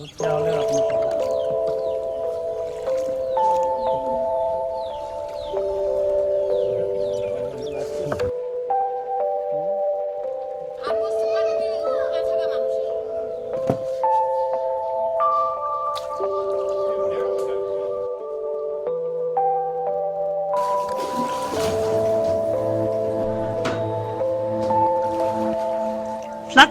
Floods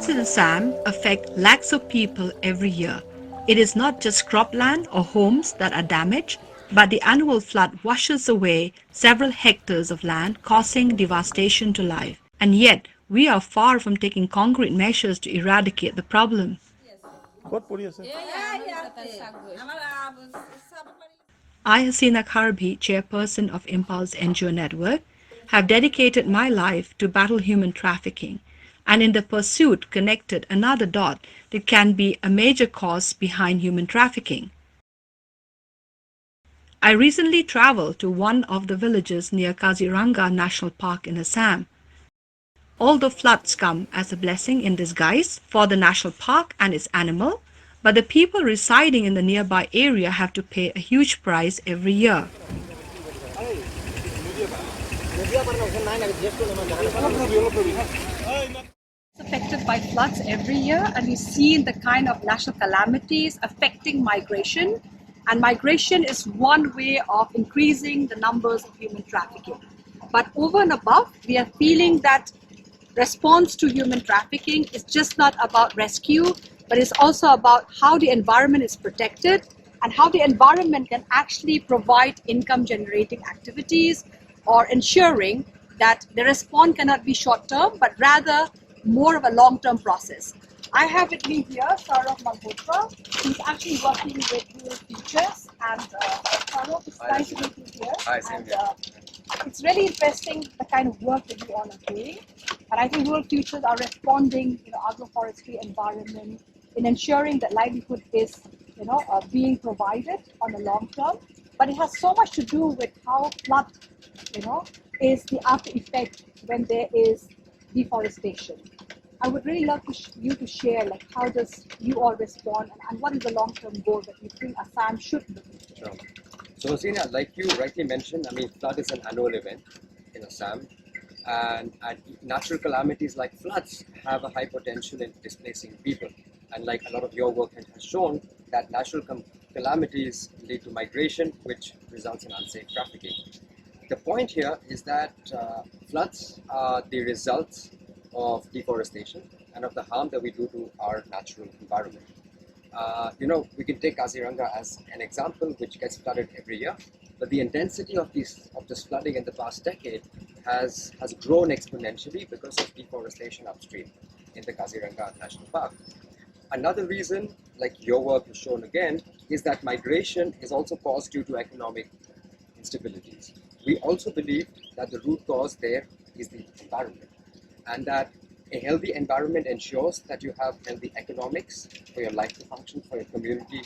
in Assam affect lakhs of people every year. It is not just cropland or homes that are damaged, but the annual flood washes away several hectares of land, causing devastation to life. And yet, we are far from taking concrete measures to eradicate the problem. I, Hasina Kharbhih, chairperson of Impulse NGO Network, have dedicated my life to battle human trafficking, and in the pursuit connected another dot that can be a major cause behind human trafficking. I recently traveled to one of the villages near Kaziranga National Park in Assam. Although floods come as a blessing in disguise for the national park and its animal, but the people residing in the nearby area have to pay a huge price every year. Affected by floods every year, and we've seen the kind of national calamities affecting migration, and migration is one way of increasing the numbers of human trafficking. But over and above, we are feeling that response to human trafficking is just not about rescue, but it's also about how the environment is protected and how the environment can actually provide income generating activities, or ensuring that the response cannot be short term, but rather more of a long term process. I have with me here Saurav Malhotra, who's actually working with Rural Futures, and Saurav, it's nice to meet you here. Hi, same here. It's really interesting the kind of work that you all are doing, and I think Rural Futures are responding in the agroforestry environment in ensuring that livelihood is, being provided on the long term. But it has so much to do with how flood, is the after effect when there is deforestation. I would really love you to share, like, how does you all respond, and what is the long-term goal that you think Assam should look into? Sure. So, Hasina, like you rightly mentioned, flood is an annual event in Assam, and natural calamities like floods have a high potential in displacing people. And like a lot of your work has shown, that natural calamities lead to migration, which results in unsafe trafficking. The point here is that floods are the results of deforestation and of the harm that we do to our natural environment. We can take Kaziranga as an example, which gets flooded every year, but the intensity of this flooding in the past decade has grown exponentially because of deforestation upstream in the Kaziranga National Park. Another reason, like your work has shown again, is that migration is also caused due to economic instabilities. We also believe that the root cause there is the environment, and that a healthy environment ensures that you have healthy economics for your life to function, for your community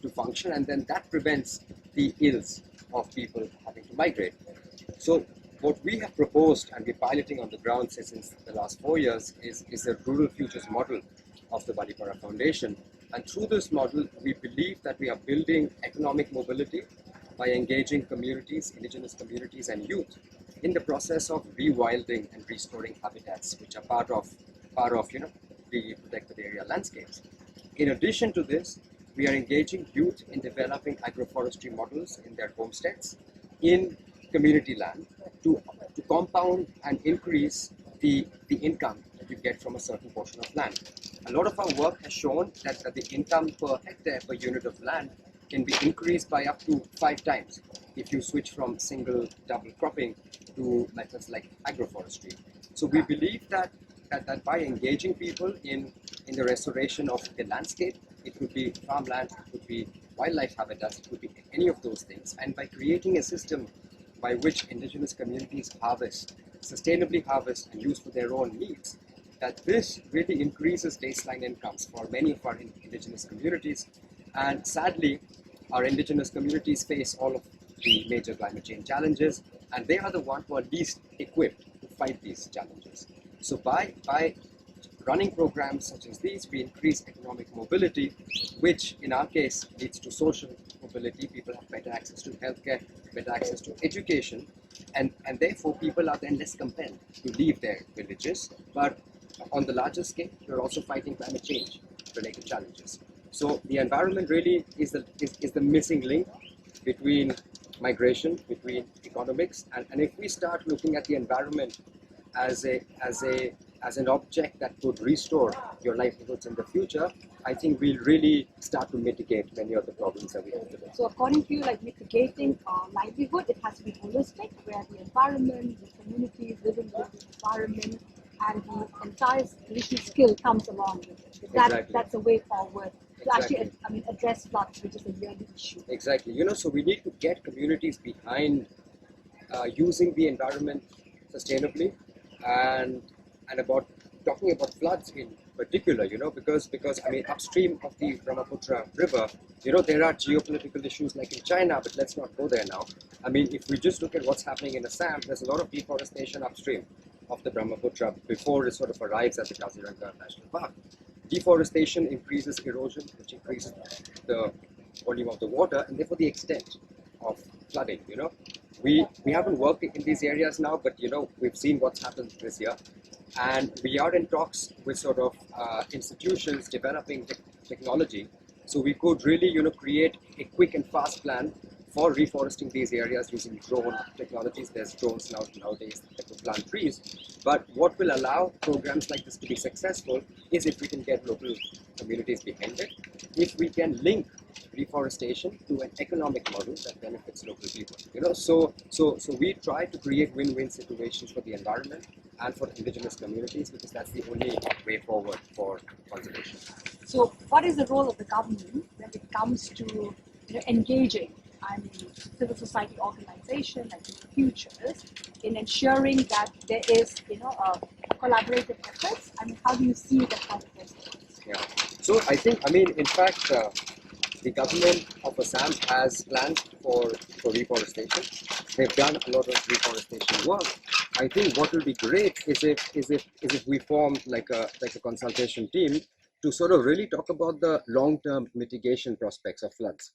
to function, and then that prevents the ills of people having to migrate. So what we have proposed, and we're piloting on the ground since the last 4 years, is a Rural Futures model of the Balipara Foundation. And through this model, we believe that we are building economic mobility by engaging communities, indigenous communities and youth in the process of rewilding and restoring habitats, which are part of the protected area landscapes. In addition to this, we are engaging youth in developing agroforestry models in their homesteads in community land to compound and increase the income that you get from a certain portion of land. A lot of our work has shown that the income per hectare, per unit of land, can be increased by up to 5 times if you switch from single double cropping to methods like agroforestry. So we believe that by engaging people in the restoration of the landscape, it could be farmland, it could be wildlife habitats, it could be any of those things, and by creating a system by which indigenous communities sustainably harvest and use for their own needs, that this really increases baseline incomes for many of our indigenous communities. And sadly, our indigenous communities face all of the major climate change challenges, and they are the ones who are least equipped to fight these challenges. So by running programs such as these, we increase economic mobility, which in our case leads to social mobility. People have better access to healthcare, better access to education, and therefore people are then less compelled to leave their villages. But on the larger scale, we're also fighting climate change related challenges. So the environment really is the missing link between migration, between economics, and if we start looking at the environment as an object that could restore your livelihoods in the future, I think we'll really start to mitigate many of the problems that we have today. So according to you, like mitigating livelihood, it has to be holistic, where the environment, the communities living with the environment, and the entire solution skill comes along with it. Exactly. That's a way forward to Exactly. actually, address floods, which is a yearly issue. Exactly. So we need to get communities behind using the environment sustainably, and about talking about floods in particular, because upstream of the Brahmaputra River, there are geopolitical issues like in China, but let's not go there now. If we just look at what's happening in Assam, there's a lot of deforestation upstream of the Brahmaputra before it sort of arrives at the Kaziranga National Park. Deforestation increases erosion, which increases the volume of the water and therefore the extent of flooding. We haven't worked in these areas now, but we've seen what's happened this year, and we are in talks with sort of institutions developing technology, so we could really create a quick and fast plan for reforesting these areas using drone technologies. There's drones nowadays that will plant trees. But what will allow programs like this to be successful is if we can get local communities behind it, if we can link reforestation to an economic model that benefits local people. So we try to create win-win situations for the environment and for indigenous communities, because that's the only way forward for conservation. So what is the role of the government when it comes to engaging civil society organizations like futures in ensuring that there is a collaborative efforts? How do you see that kind of efforts? Yeah. So I think in fact the government of Assam has plans for reforestation. They've done a lot of reforestation work. I think what will be great is if we form like a consultation team to sort of really talk about the long-term mitigation prospects of floods,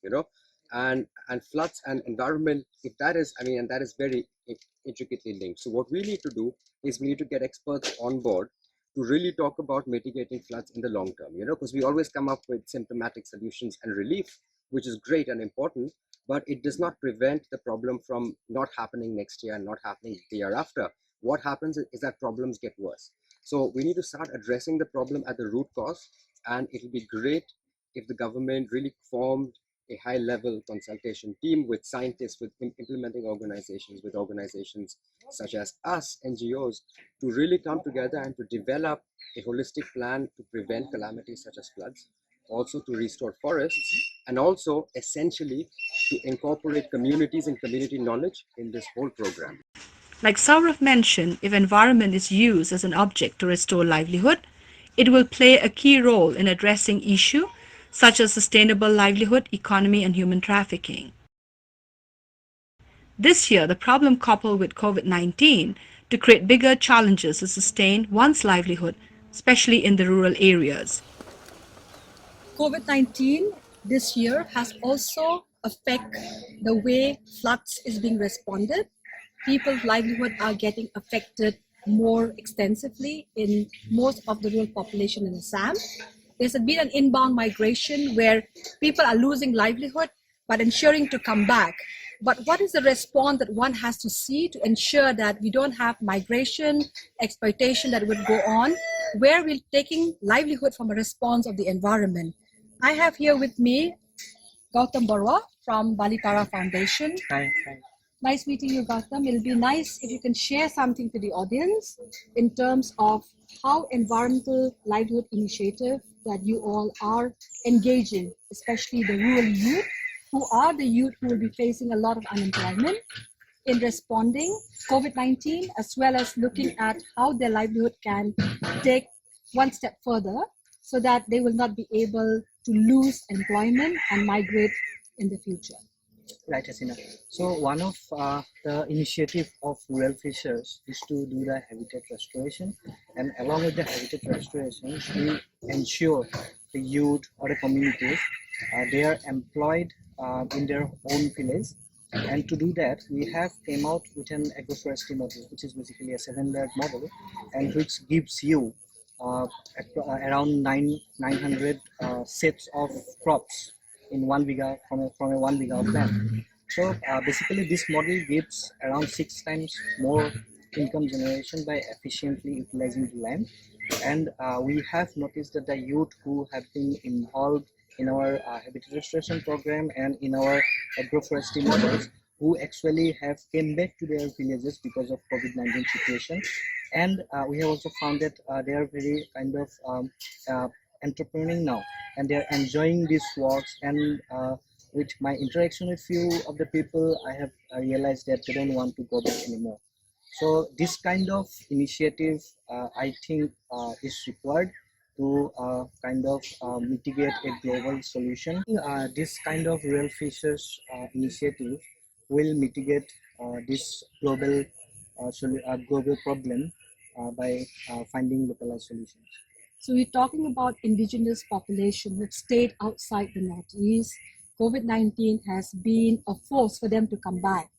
and floods and environment, if that is, and that is very intricately linked. So what we need to do is we need to get experts on board to really talk about mitigating floods in the long term, because we always come up with symptomatic solutions and relief, which is great and important, but it does not prevent the problem from not happening next year and not happening the year after. What happens is that problems get worse. So we need to start addressing the problem at the root cause, and it will be great if the government really formed a high-level consultation team with scientists, with implementing organizations, with organizations such as us, NGOs, to really come together and to develop a holistic plan to prevent calamities such as floods, also to restore forests, and also essentially to incorporate communities and community knowledge in this whole program. Like Saurav mentioned, if environment is used as an object to restore livelihood, it will play a key role in addressing issues such as sustainable livelihood, economy, and human trafficking. This year, the problem coupled with COVID-19 to create bigger challenges to sustain one's livelihood, especially in the rural areas. COVID-19 this year has also affected the way floods is being responded. People's livelihood are getting affected more extensively in most of the rural population in Assam. There's been an inbound migration where people are losing livelihood but ensuring to come back. But what is the response that one has to see to ensure that we don't have migration, exploitation that would go on, where we're taking livelihood from a response of the environment? I have here with me Gautam Barwa from Balitara Foundation. Hi. Nice meeting you, Gautam. It'll be nice if you can share something to the audience in terms of how environmental livelihood initiative that you all are engaging, especially the rural youth, who are the youth who will be facing a lot of unemployment, in responding COVID-19, as well as looking at how their livelihood can take one step further so that they will not be able to lose employment and migrate in the future. Right, Hasina. So one of the initiative of rural fishers is to do the habitat restoration, and along with the habitat restoration, we ensure the youth or the communities they are employed in their own village. And to do that, we have came out with an agroforestry model, which is basically a 7-layered model, and which gives you uh, around 900 sets of crops in 1 biga from a 1 biga of land. So basically, this model gives around 6 times more income generation by efficiently utilizing the land. And we have noticed that the youth who have been involved in our habitat restoration program and in our agroforestry models, who actually have came back to their villages because of COVID-19 situation. And we have also found that they are very kind of entrepreneuring now, and they are enjoying these works. And with my interaction with few of the people, I have realized that they don't want to go back anymore. So this kind of initiative, I think, is required to kind of mitigate a global solution. This kind of real fishers initiative will mitigate this global problem by finding localized solutions. So we're talking about indigenous population who've stayed outside the Northeast. COVID-19 has been a force for them to come back.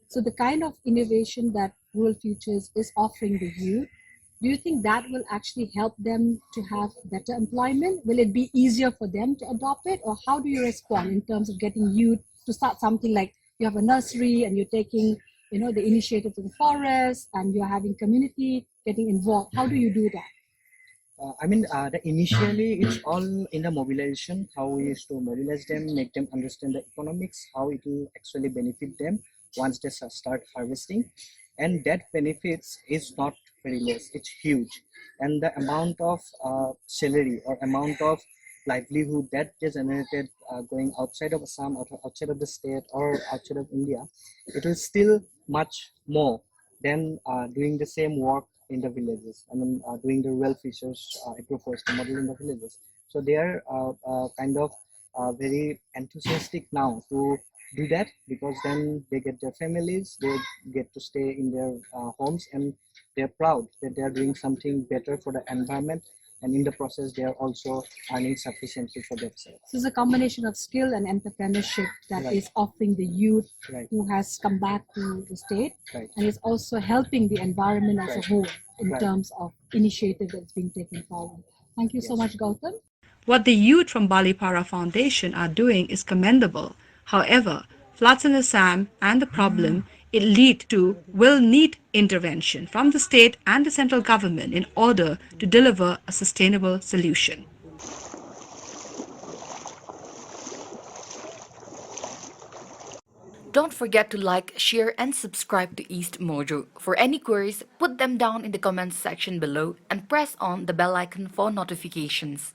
So the kind of innovation that Rural Futures is offering the youth, do you think that will actually help them to have better employment? Will it be easier for them to adopt it? Or how do you respond in terms of getting youth to start something like you have a nursery and you're taking, the initiative to the forest and you're having community getting involved? How do you do that? Initially it's all in the mobilization, how we used to mobilize them, make them understand the economics, how it will actually benefit them once they start harvesting. And that benefits is not very less, it's huge. And the amount of salary or amount of livelihood that they generated going outside of Assam, outside of the state or outside of India, it is still much more than doing the same work in the villages. Doing the rural fishers agroforestry model in the villages. So they are kind of very enthusiastic now to do that, because then they get their families, they get to stay in their homes, and they're proud that they are doing something better for the environment, and in the process they are also earning sufficiently for themselves. So it's a combination of skill and entrepreneurship that Right. is offering the youth Right. who has come back to the state, Right. and it's also helping the environment as a Right. whole in Right. terms of initiative that's being taken forward. Thank you so Yes. much, Gautam. What the youth from Balipara Foundation are doing is commendable. However, floods in Assam and the problem it lead to will need intervention from the state and the central government in order to deliver a sustainable solution. Don't forget to like, share, and subscribe to East Mojo. For any queries, put them down in the comments section below and press on the bell icon for notifications.